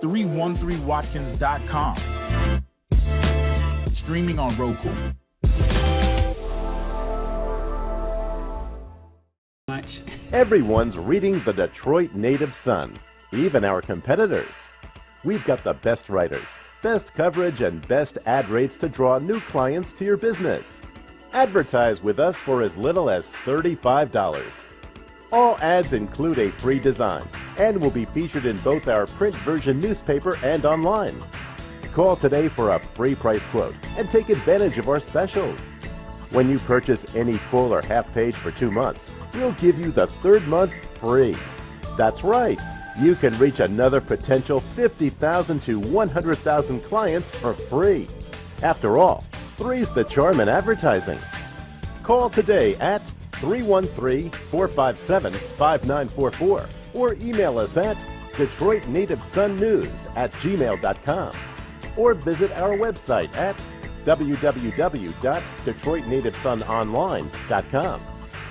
313watkins.com. Streaming on Roku. Everyone's reading the Detroit Native Sun, even our competitors. We've got the best writers, best coverage, and best ad rates to draw new clients to your business. Advertise with us for as little as $35. All ads include a free design and will be featured in both our print version newspaper and online. Call today for a free price quote and take advantage of our specials. When you purchase any full or half page for 2 months, we'll give you the third month free. That's right. You can reach another potential 50,000 to 100,000 clients for free. After all, three's the charm in advertising. Call today at 313-457-5944 or email us at DetroitNativeSunNews@gmail.com or visit our website at www.DetroitNativeSunOnline.com.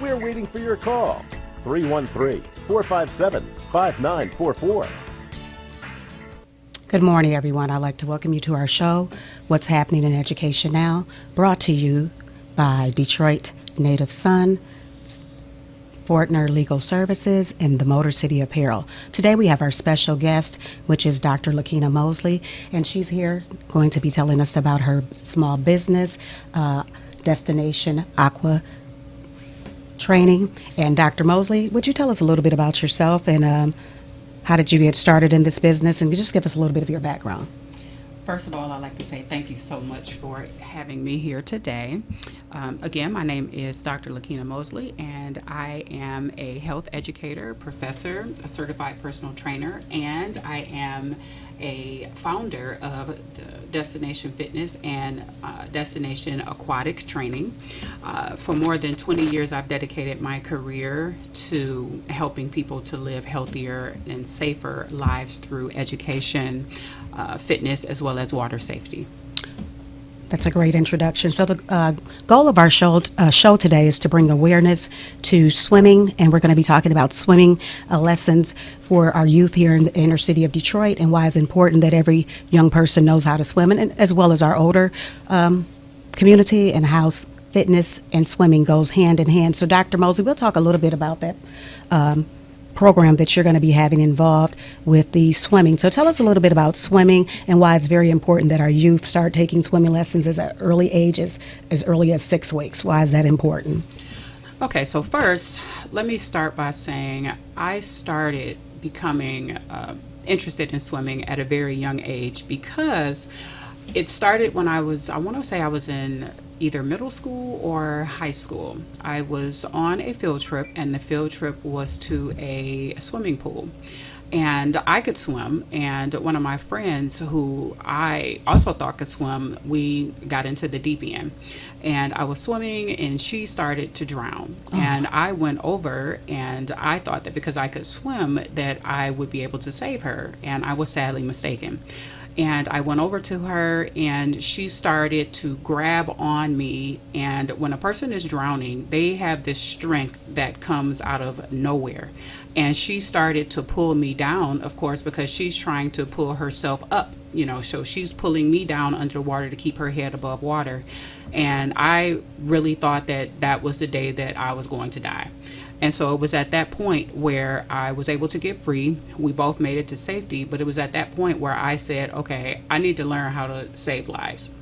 We're waiting for your call. 313-457-5944. Good morning, everyone. I'd like to welcome you to our show, What's Happening in Education Now, brought to you by Detroit Native Sun, Fortner Legal Services, and the Motor City Apparel. Today we have our special guest, which is Dr. Lakina Mosley, and she's here going to be telling us about her small business, Destination Aqua Training. And Dr. Mosley, would you tell us a little bit about yourself and how did you get started in this business, and just give us a little bit of your background? First of all, I'd like to say thank you so much for having me here today. Again, my name is Dr. Lakina Mosley, and I am a health educator, professor, a certified personal trainer, and I am a founder of Destination Fitness and Destination Aquatics Training. For more than 20 years, I've dedicated my career to helping people to live healthier and safer lives through education, fitness, as well as water safety. That's a great introduction. So the goal of our show today is to bring awareness to swimming, and we're going to be talking about swimming lessons for our youth here in the inner city of Detroit, and why it's important that every young person knows how to swim, and as well as our older community, and how fitness and swimming goes hand in hand. So Dr. Mosley, we'll talk a little bit about that program that you're going to be having involved with the swimming. So tell us a little bit about swimming and why it's very important that our youth start taking swimming lessons as early ages, as early as 6 weeks. Why is that important? Okay, so first, let me start by saying I started becoming interested in swimming at a very young age because it started when I want to say I was in either middle school or high school. I was on a field trip, and the field trip was to a swimming pool. And I could swim, and one of my friends who I also thought could swim, we got into the deep end. And I was swimming, and she started to drown. Oh. And I went over, and I thought that because I could swim that I would be able to save her, and I was sadly mistaken. And I went over to her, and she started to grab on me. And when a person is drowning, they have this strength that comes out of nowhere. And she started to pull me down, of course, because she's trying to pull herself up, so she's pulling me down underwater to keep her head above water. And I really thought that that was the day that I was going to die. And so it was at that point where I was able to get free. We both made it to safety, but it was at that point where I said, okay, I need to learn how to save lives.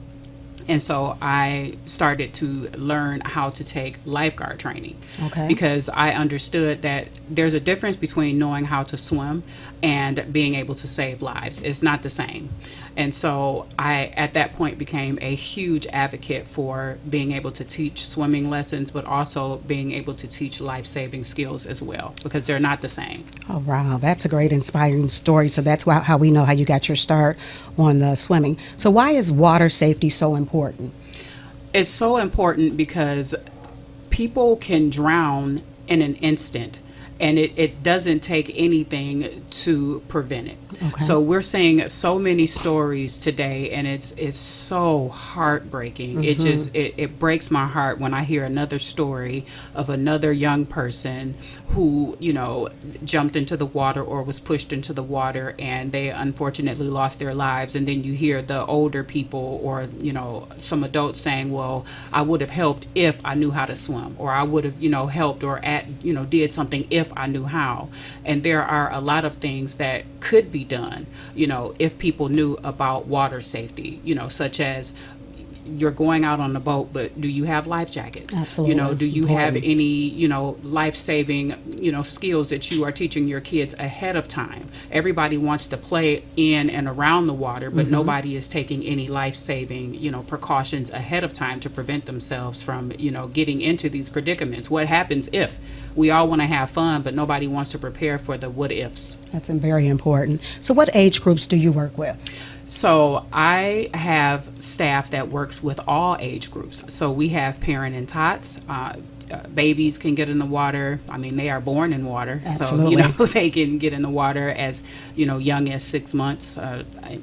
And so I started to learn how to take lifeguard training. Okay. Because I understood that there's a difference between knowing how to swim and being able to save lives. It's not the same. And so I, at that point, became a huge advocate for being able to teach swimming lessons, but also being able to teach life-saving skills as well, because they're not the same. Oh, wow. That's a great inspiring story. So that's how we know how you got your start on the swimming. So why is water safety so important? It's so important because people can drown in an instant. and it doesn't take anything to prevent it. Okay. So we're seeing so many stories today, and it's so heartbreaking. It breaks my heart when I hear another story of another young person who, jumped into the water or was pushed into the water, and they unfortunately lost their lives. And then you hear the older people or, some adults saying, well, I would have helped if I knew how to swim, or I would have, helped or did something if I knew how. And there are a lot of things that could be done, if people knew about water safety, such as you're going out on the boat, but do you have life jackets? Absolutely. Do you have Important. any, life-saving, skills that you are teaching your kids ahead of time? Everybody wants to play in and around the water, but nobody is taking any life-saving, precautions ahead of time to prevent themselves from, getting into these predicaments. What happens if we all want to have fun, but nobody wants to prepare for the what ifs? That's very important. So what age groups do you work with? So I have staff that works with all age groups. So we have parent and tots. Babies can get in the water. I mean, they are born in water. Absolutely. So, they can get in the water as, young as 6 months. I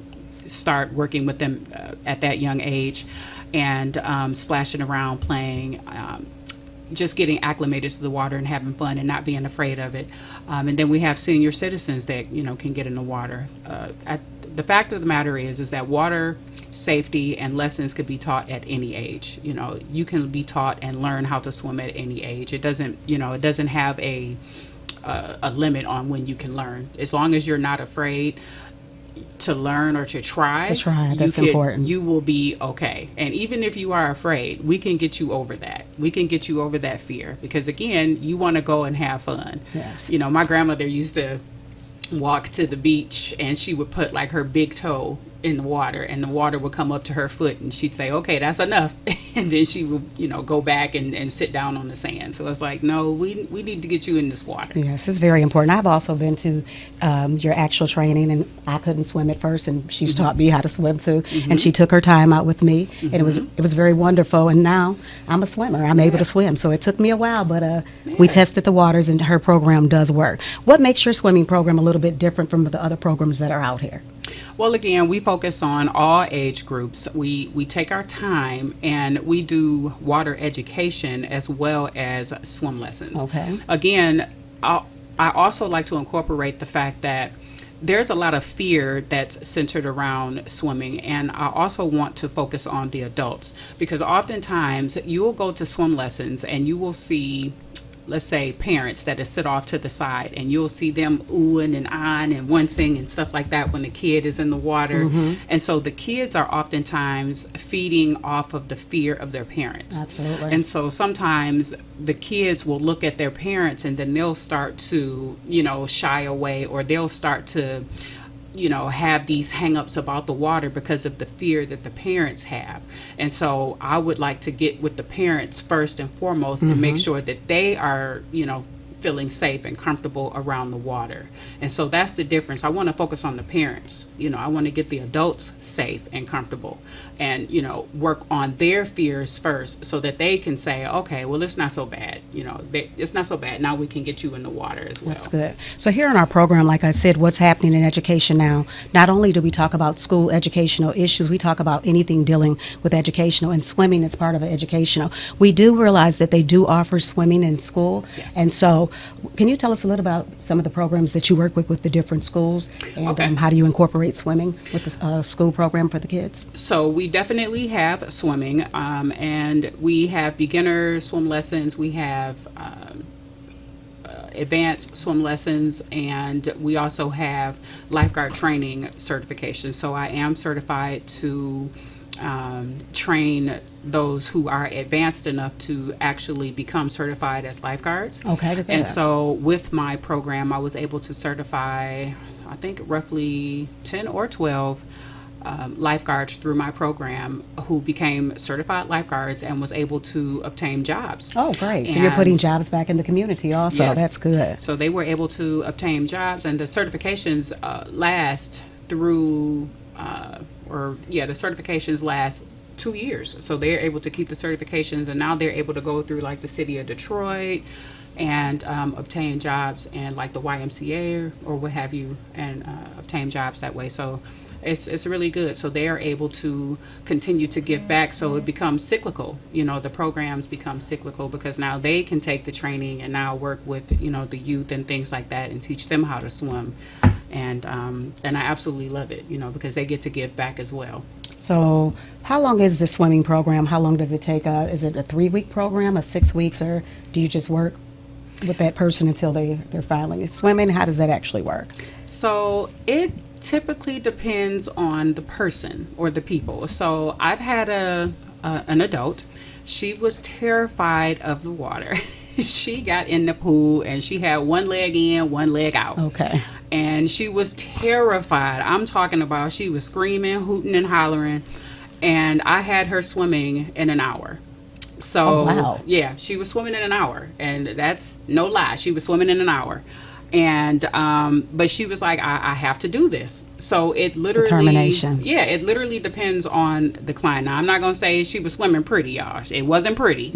start working with them at that young age and splashing around, playing, just getting acclimated to the water and having fun and not being afraid of it. And then we have senior citizens that, can get in the water. The fact of the matter is that water safety and lessons could be taught at any age. You can be taught and learn how to swim at any age. It doesn't have a limit on when you can learn. As long as you're not afraid to learn or to try, that's important. You will be okay. And even if you are afraid, we can get you over that. We can get you over that fear, because again, you want to go and have fun. Yes. My grandmother used to walk to the beach, and she would put like her big toe in the water, and the water would come up to her foot, and she'd say, okay, that's enough. And then she would go back and sit down on the sand. So it's like, no, we need to get you in this water. Yes, it's very important. I've also been to your actual training, and I couldn't swim at first, and she's taught me how to swim too. And she took her time out with me, and it was very wonderful. And now I'm a swimmer. I'm able to swim. So it took me a while, but we tested the waters, and her program does work. What makes your swimming program a little bit different from the other programs that are out here? Well, again, we focus on all age groups. We take our time, and we do water education as well as swim lessons. Okay. Again, I also like to incorporate the fact that there's a lot of fear that's centered around swimming, and I also want to focus on the adults, because oftentimes you will go to swim lessons and you will see, let's say, parents that sit off to the side, and you'll see them oohing and ahhing and wincing and stuff like that when the kid is in the water. And so the kids are oftentimes feeding off of the fear of their parents. Absolutely. And so sometimes the kids will look at their parents, and then they'll start to, shy away, or they'll start to have these hang-ups about the water because of the fear that the parents have. And so I would like to get with the parents first and foremost and make sure that they are, feeling safe and comfortable around the water. And so that's the difference. I want to focus on the parents. I want to get the adults safe and comfortable, and work on their fears first, so that they can say, okay, well, it's not so bad. It's not so bad. Now we can get you in the water as well. That's good. So here in our program, like I said, what's happening in education now, not only do we talk about school educational issues, we talk about anything dealing with educational, and swimming is part of it, educational. We do realize that they do offer swimming in school. Yes. And so can you tell us a little about some of the programs that you work with the different schools, and Okay. how do you incorporate swimming with the school program for the kids? So we definitely have swimming, and we have beginner swim lessons. We have advanced swim lessons, and we also have lifeguard training certification. So I am certified to train those who are advanced enough to actually become certified as lifeguards. Okay, good. And so with my program, I was able to certify, I think, roughly 10 or 12 lifeguards through my program who became certified lifeguards and was able to obtain jobs. Oh, great. So you're And- putting jobs back in the community also. Yes. That's good. So they were able to obtain jobs, and the certifications last through, the certifications last 2 years. So they're able to keep the certifications, and now they're able to go through like the city of Detroit and obtain jobs and like the YMCA or what have you, and obtain jobs that way. So it's really good. So they are able to continue to give back. So it becomes cyclical. The programs become cyclical because now they can take the training and now work with the youth and things like that and teach them how to swim. And I absolutely love it. Because they get to give back as well. So how long is the swimming program? How long does it take? Is it a 3-week program, a 6 weeks, or do you just work with that person until they're finally swimming? How does that actually work? So it typically depends on the person or the people. So I've had an adult. She was terrified of the water. She got in the pool and she had one leg in, one leg out. Okay. And she was terrified. I'm talking about she was screaming, hooting, and hollering. And I had her swimming in an hour. So, Oh, wow. yeah, she was swimming in an hour. And that's no lie. She was swimming in an hour. And, but she was like, I have to do this. So it literally, Determination. yeah, it literally depends on the client. Now, I'm not going to say she was swimming pretty, y'all. It wasn't pretty,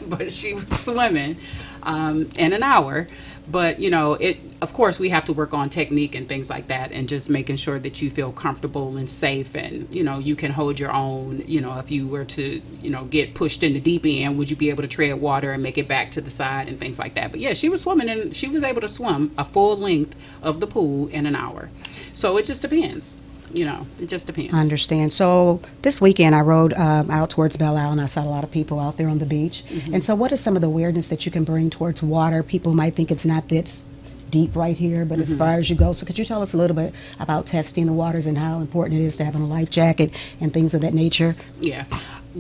but she was swimming in an hour. But, of course, we have to work on technique and things like that and just making sure that you feel comfortable and safe and, you can hold your own. If you were to, get pushed in the deep end, would you be able to tread water and make it back to the side and things like that? But, yeah, she was swimming and she was able to swim a full length of the pool in an hour. So it just depends. It just depends. I understand. So this weekend I rode out towards Belle Isle and I saw a lot of people out there on the beach. And so what is some of the awareness that you can bring towards water? People might think it's not this deep right here, but as far as you go. So could you tell us a little bit about testing the waters and how important it is to having a life jacket and things of that nature? Yeah,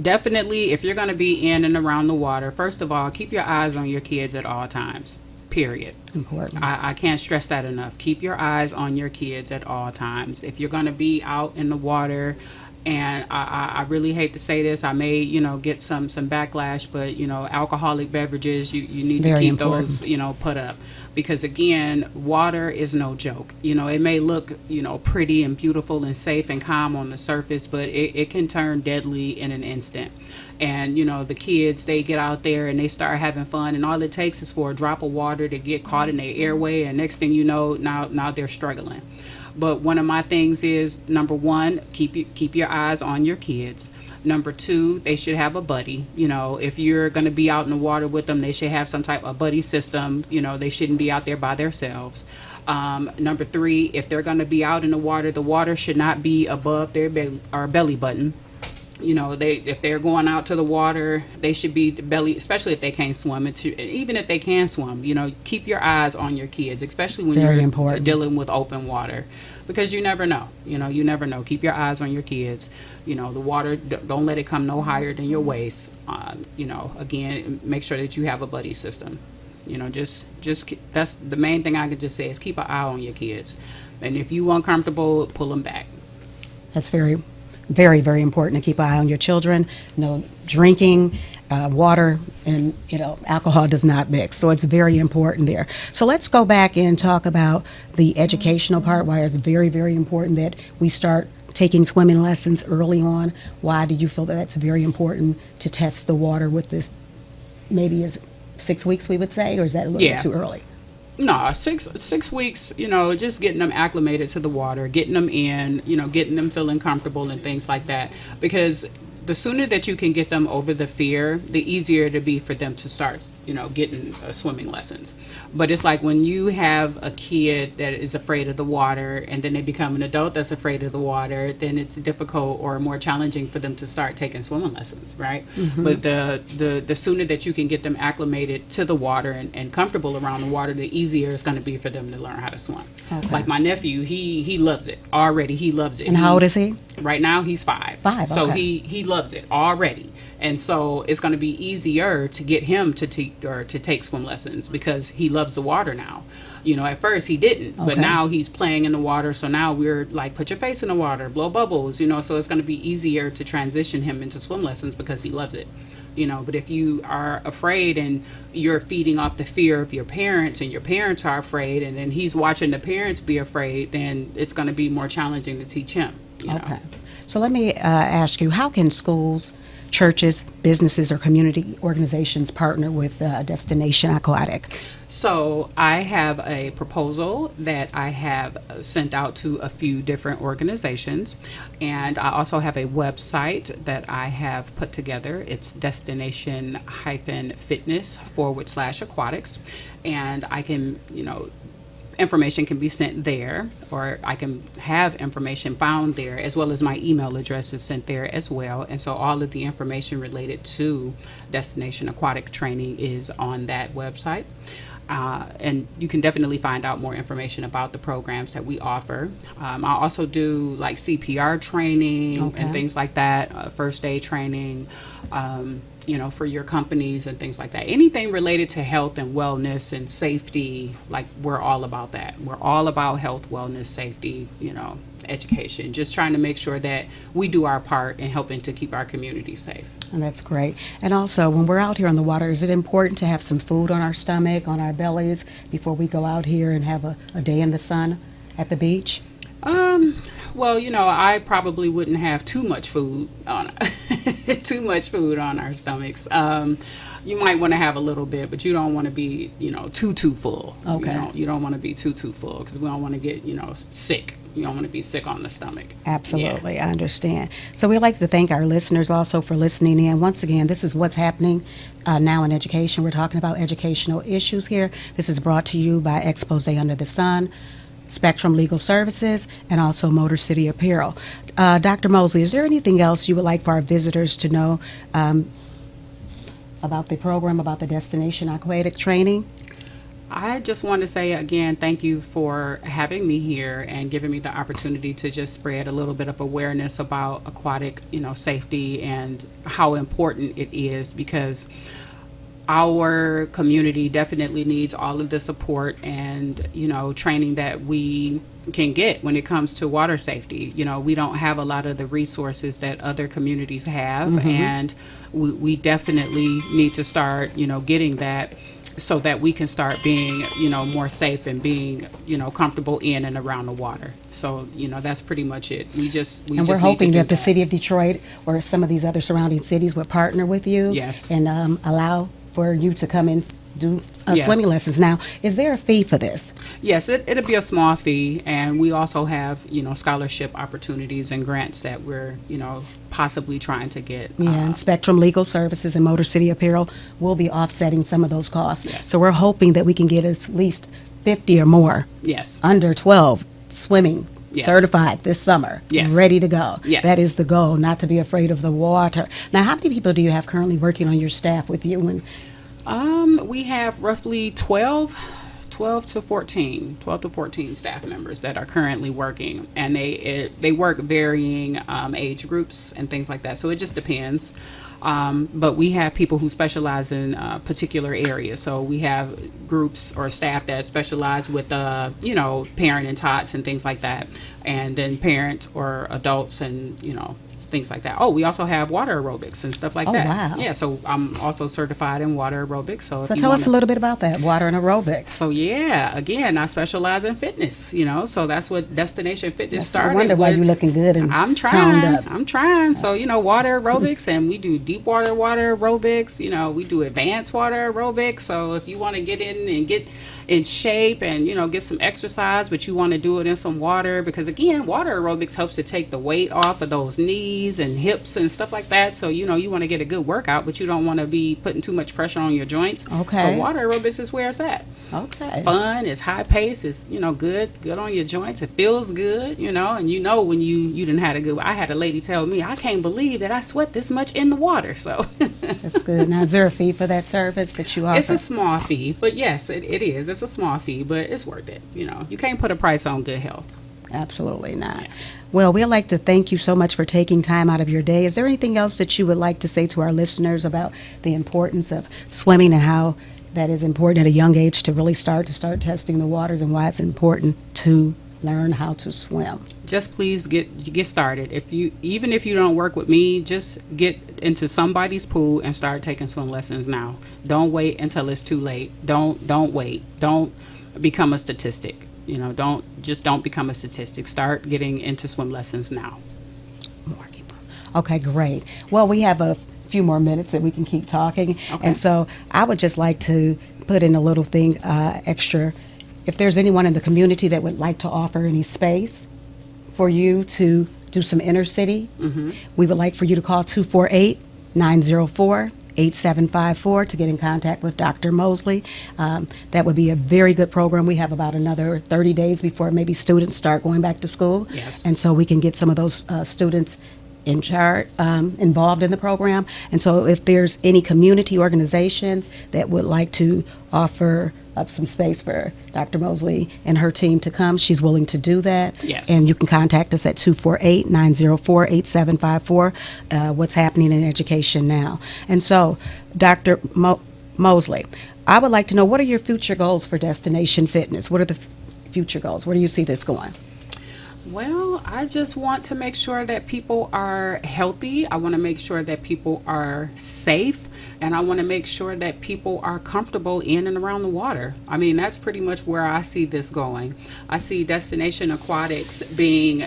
definitely. If you're going to be in and around the water, first of all, keep your eyes on your kids at all times. Period. Important. I can't stress that enough. Keep your eyes on your kids at all times. If you're going to be out in the water, and I really hate to say this, I may, get some backlash, but, alcoholic beverages, you need Very to keep important. those, put up. Because, again, water is no joke. It may look, pretty and beautiful and safe and calm on the surface, but it can turn deadly in an instant. And, the kids, they get out there and they start having fun, and all it takes is for a drop of water to get caught in their airway, and next thing you know, now they're struggling. But one of my things is, number one, keep your eyes on your kids. Number two, they should have a buddy. If you're going to be out in the water with them, they should have some type of buddy system. They shouldn't be out there by themselves. Number three, if they're going to be out in the water should not be above their belly button. If they're going out to the water, they should be belly, especially if they can't swim. Even if they can swim, keep your eyes on your kids, especially when Very you're important. dealing with open water, because you never know. You never know. Keep your eyes on your kids. The water, don't let it come no higher than your waist. Again, make sure that you have a buddy system. Just that's the main thing I could just say is keep an eye on your kids, and if you uncomfortable, pull them back. That's very, very important to keep an eye on your children. Drinking, water, and alcohol does not mix. So it's very important there. So let's go back and talk about the educational part. Why it's very, very important that we start taking swimming lessons early on. Why do you feel that that's very important to test the water with this? Maybe is 6 weeks, we would say, or is that a little Yeah. bit too early? No, 6 weeks, just getting them acclimated to the water, getting them in, getting them feeling comfortable and things like that. Because the sooner that you can get them over the fear, the easier it'll be for them to start, getting swimming lessons. But it's like when you have a kid that is afraid of the water and then they become an adult that's afraid of the water, then it's difficult or more challenging for them to start taking swimming lessons, right? But the sooner that you can get them acclimated to the water and comfortable around the water, the easier it's going to be for them to learn how to swim. Okay. Like my nephew, he loves it already. He loves it. And how old is he? Right now he's 5. 5, So okay. he loves it already, and so it's going to be easier to get him to take swim lessons because he loves the water now. At first he didn't, but Okay. now he's playing in the water. So now we're like, put your face in the water, blow bubbles. So it's going to be easier to transition him into swim lessons because he loves it. But if you are afraid and you're feeding off the fear of your parents and your parents are afraid and then he's watching the parents be afraid, then it's going to be more challenging to teach him. Okay. So let me ask you, how can schools churches, businesses, or community organizations partner with Destination Aquatic? So I have a proposal that I have sent out to a few different organizations, and I also have a website that I have put together. It's destination-fitness/aquatics, and I can, information can be sent there, or I can have information found there, as well as my email address is sent there as well. And so all of the information related to Destination Aquatic Training is on that website. And you can definitely find out more information about the programs that we offer. I also do like CPR training Okay. and things like that, first aid training, for your companies and things like that. Anything related to health and wellness and safety, like we're all about that. We're all about health, wellness, safety, education, just trying to make sure that we do our part in helping to keep our community safe. And that's great. And also, when we're out here on the water, is it important to have some food on our stomach, on our bellies, before we go out here and have a day in the sun at the beach? Well, I probably wouldn't have too much food on too much food on our stomachs. You might want to have a little bit, but you don't want to be, too full. Okay. You don't want to be too full, because we don't want to get, sick. You don't want to be sick on the stomach. Absolutely, I understand. So we'd like to thank our listeners also for listening in. Once again, this is what's happening now in education. We're talking about educational issues here. This is brought to you by Expose Under the Sun, Spectrum Legal Services, and also Motor City Apparel. Dr. Mosley, is there anything else you would like for our visitors to know about the program, about the Destination Aquatic Training? I just want to say again, thank you for having me here and giving me the opportunity to just spread a little bit of awareness about aquatic, safety and how important it is, because our community definitely needs all of the support and, training that we can get when it comes to water safety. We don't have a lot of the resources that other communities have, and we definitely need to start, getting that, so that we can start being, more safe and being, comfortable in and around the water. So, that's pretty much it. We And just we're need to hoping do that the city of Detroit or some of these other surrounding cities would partner with you. Yes. And allow for you to come and do Yes. swimming lessons. Now, is there a fee for this? Yes, it'll be a small fee, and we also have, scholarship opportunities and grants that we're, possibly trying to get. Yeah, and Spectrum Legal Services and Motor City Apparel will be offsetting some of those costs. Yes. So we're hoping that we can get at least 50 or more Yes. under 12 swimming Yes. certified this summer. Yes. Ready to go. Yes. That is the goal, not to be afraid of the water. Now, how many people do you have currently working on your staff with you? And We have roughly 12 to 14 staff members that are currently working, and they work varying age groups and things like that. So it just depends. But we have people who specialize in particular areas. So we have groups or staff that specialize with, parent and tots and things like that, and then parents or adults and, things like that. Oh, we also have water aerobics and stuff like Oh, that. wow. Yeah, so I'm also certified in water aerobics. So, so if you tell us a wanna- little bit about that, water and aerobics. So yeah, again, I specialize in fitness. So that's what Destination Fitness I started. wonder why with. you're looking good and I'm toned trying. up. I'm trying. So, water aerobics, and we do deep water aerobics. We do advanced water aerobics. So if you want to get in and get in shape and, get some exercise, but you want to do it in some water, because again, water aerobics helps to take the weight off of those knees and hips and stuff like that. So, you want to get a good workout, but you don't want to be putting too much pressure on your joints. Okay. So water aerobics is where it's at. Okay. It's fun. It's high pace. It's good on your joints. It feels good, and when you didn't had a good. I had a lady tell me, I can't believe that I sweat this much in the water. So That's good. Now, is there a fee for that service that you offer? it's a small fee, but yes, it is. It's a small fee, but it's worth it. You can't put a price on good health. Absolutely not. Well, we'd like to thank you so much for taking time out of your day. Is there anything else that you would like to say to our listeners about the importance of swimming and how that is important at a young age to really start testing the waters, and why it's important to learn how to swim? Just please get started. Even if you don't work with me, just get into somebody's pool and start taking swim lessons now. Don't wait until it's too late. Don't wait. Don't become a statistic. Don't become a statistic. Start getting into swim lessons now. More people. Okay, great. Well, we have a few more minutes that we can keep talking. Okay. And so I would just like to put in a little thing extra. If there's anyone in the community that would like to offer any space for you to do some inner city, we would like for you to call 248-904-8754 to get in contact with Dr. Mosley. That would be a very good program. We have about another 30 days before maybe students start going back to school. Yes. And so we can get some of those students in charge, involved in the program. And so if there's any community organizations that would like to offer up some space for Dr. Mosley and her team to come, she's willing to do that. Yes. And you can contact us at 248-904-8754, what's happening in education now. And so, Dr. Mosley, I would like to know, what are your future goals for Destination Fitness? What are the future goals? Where do you see this going? Well, I just want to make sure that people are healthy. I want to make sure that people are safe. And I want to make sure that people are comfortable in and around the water. I mean, that's pretty much where I see this going. I see Destination Aquatics being,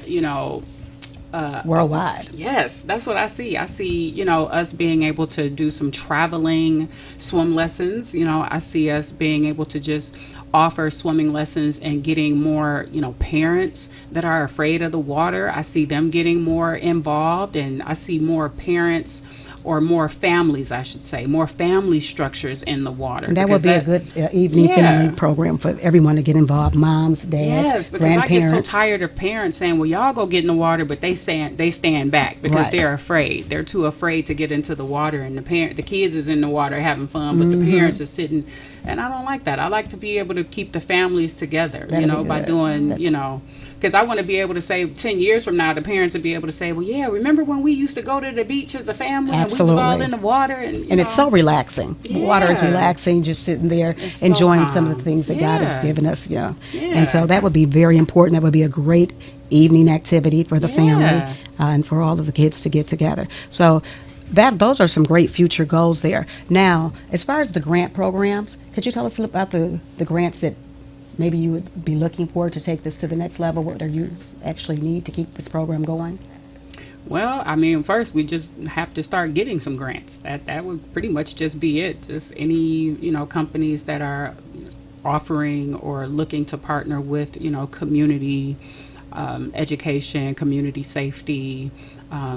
Worldwide. yes, that's what I see. I see, us being able to do some traveling swim lessons. I see us being able to just offer swimming lessons and getting more, parents that are afraid of the water. I see them getting more involved, and I see more parents, or more families, I should say, more family structures in the water. And that would be a good evening family program for everyone to get involved, moms, dads, yes, because I grandparents. get so tired of parents saying, well, y'all go get in the water, but they stand back because Right. they're afraid. They're too afraid to get into the water, and the kids is in the water having fun, but the parents are sitting, and I don't like that. I like to be able to keep the families together, That'd be by good. doing, That's- because I want to be able to say 10 years from now, the parents would be able to say, well, yeah, remember when we used to go to the beach as a family and we was all Absolutely. in the water? And, And it's so relaxing. The water is Yeah. relaxing, just sitting there, It's so enjoying some of calm. the things that God has Yeah. given us, Yeah. And so that would be very important. That would be a great evening activity for the family Yeah. and for all of the kids to get together. So those are some great future goals there. Now, as far as the grant programs, could you tell us a little about the grants that maybe you would be looking for to take this to the next level? What do you actually need to keep this program going? Well, I mean, first we just have to start getting some grants. That would pretty much just be it. Just any, companies that are offering or looking to partner with, community education, community safety,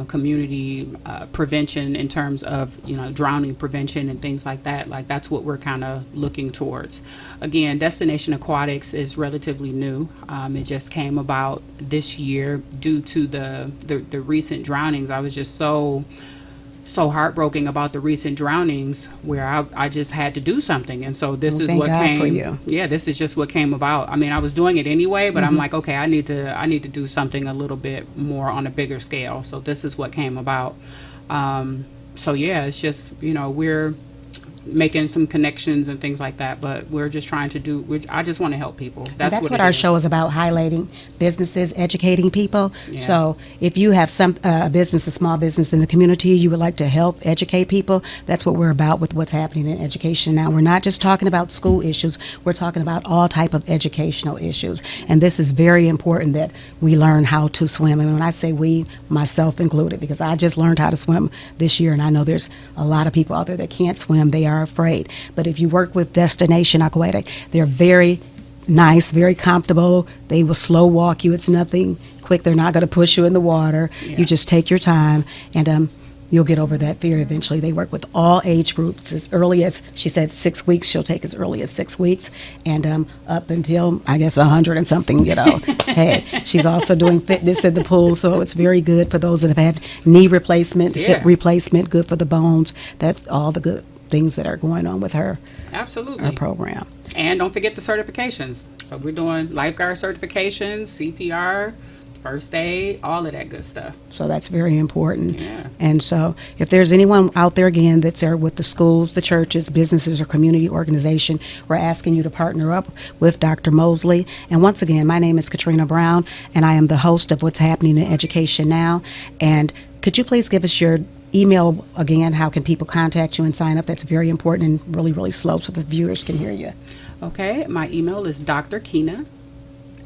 community prevention in terms of drowning prevention and things like that. Like that's what we're kind of looking towards. Again, Destination Aquatics is relatively new. It just came about this year due to the recent drownings. I was just so heartbroken about the recent drownings where I just had to do something. And so this is thank what God came for you. Yeah, this is just what came about. I mean, I was doing it anyway, but I'm like, okay, I need to do something a little bit more on a bigger scale. So this is what came about. So yeah, it's just, we're making some connections and things like that, but we're just trying to I just want to help people. That's What it our is. show is about, highlighting businesses, educating people. Yeah. So if you have some business, a small business in the community, you would like to help educate people, that's what we're about with what's happening in education now. We're not just talking about school issues, we're talking about all type of educational issues. And this is very important that we learn how to swim. And when I say we, myself included, because I just learned how to swim this year, and I know there's a lot of people out there that can't swim. They are afraid. But if you work with Destination Aquatic, they're very nice, very comfortable. They will slow walk you. It's nothing quick. They're not going to push you in the water. Yeah. You just take your time, and you'll get over that fear eventually. They work with all age groups as early as, she said, 6 weeks. She'll take as early as 6 weeks, and up until, I guess, 100 and something, Hey, she's also doing fitness in the pool, so it's very good for those that have had knee replacement, hip Yeah. replacement, good for the bones. That's all the good things that are going on with her Absolutely. program. And don't forget the certifications. So we're doing lifeguard certifications, CPR, first aid, all of that good stuff. So that's very important. Yeah. And so if there's anyone out there, again, that's there with the schools, the churches, businesses, or community organization, we're asking you to partner up with Dr. Mosley. And once again, my name is Katrina Brown, and I am the host of What's Happening in Education Now. And could you please give us your email again? How can people contact you and sign up? That's very important and really, really slow so the viewers can hear you. Okay, my email is drkeena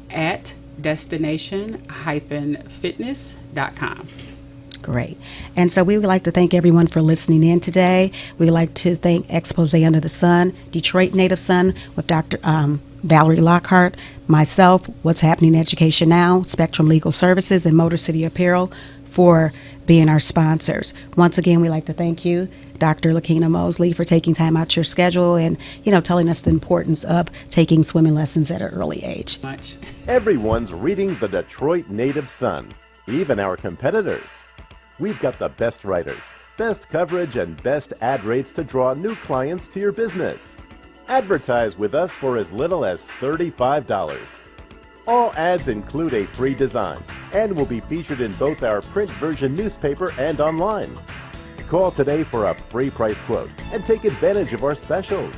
at destination-fitness.com. Great. And so we would like to thank everyone for listening in today. We'd like to thank Expose Under the Sun, Detroit Native Sun with Dr. Valerie Lockhart, myself, What's Happening in Education Now, Spectrum Legal Services, and Motor City Apparel for being our sponsors. Once again, we'd like to thank you, Dr. Lakina Mosley, for taking time out your schedule and, telling us the importance of taking swimming lessons at an early age. Much. Everyone's reading the Detroit Native Sun, even our competitors. We've got the best writers, best coverage, and best ad rates to draw new clients to your business. Advertise with us for as little as $35. All ads include a free design and will be featured in both our print version newspaper and online. Call today for a free price quote and take advantage of our specials.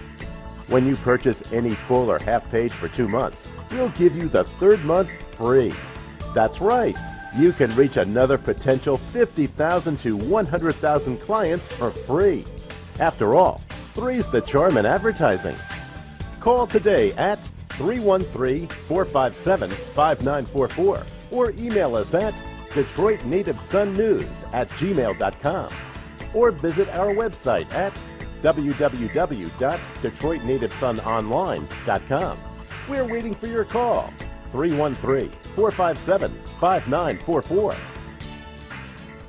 When you purchase any full or half page for 2 months, we'll give you the third month free. That's right. You can reach another potential 50,000 to 100,000 clients for free. After all, three's the charm in advertising. Call today at 313-457-5944 or email us at DetroitNativeSunNews@gmail.com or visit our website at www.DetroitNativeSunOnline.com. We're waiting for your call. 313-457-5944.